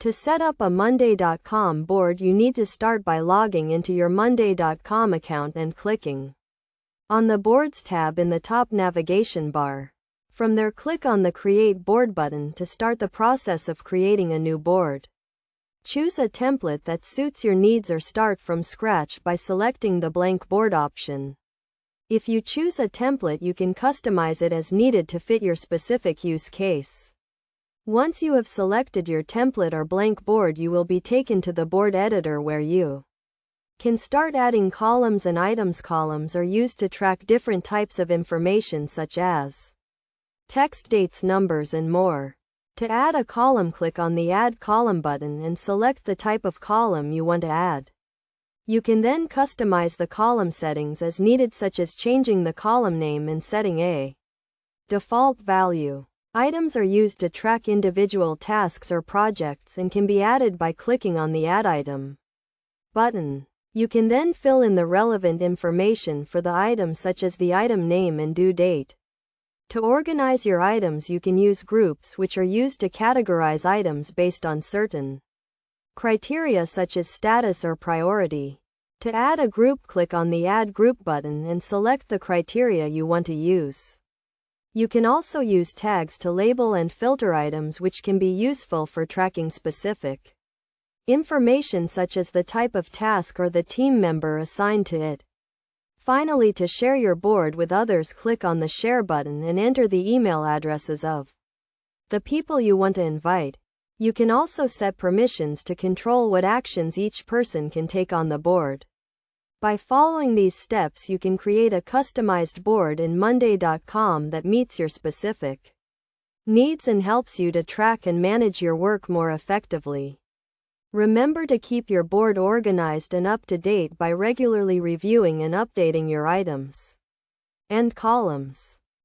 To set up a Monday.com board, you need to start by logging into your Monday.com account and clicking on the Boards tab in the top navigation bar. From there, click on the Create Board button to start the process of creating a new board. Choose a template that suits your needs or start from scratch by selecting the blank board option. If you choose a template, you can customize it as needed to fit your specific use case. Once you have selected your template or blank board, you will be taken to the board editor where you can start adding columns and items. Columns are used to track different types of information such as text, dates, numbers, and more. To add a column, click on the Add Column button and select the type of column you want to add. You can then customize the column settings as needed, such as changing the column name and setting a default value. Items are used to track individual tasks or projects and can be added by clicking on the Add Item button. You can then fill in the relevant information for the item, such as the item name and due date. To organize your items, you can use groups, which are used to categorize items based on certain criteria such as status or priority. To add a group, click on the Add Group button and select the criteria you want to use. You can also use tags to label and filter items, which can be useful for tracking specific information such as the type of task or the team member assigned to it. Finally, to share your board with others, click on the Share button and enter the email addresses of the people you want to invite. You can also set permissions to control what actions each person can take on the board. By following these steps, you can create a customized board in Monday.com that meets your specific needs and helps you to track and manage your work more effectively. Remember to keep your board organized and up to date by regularly reviewing and updating your items and columns.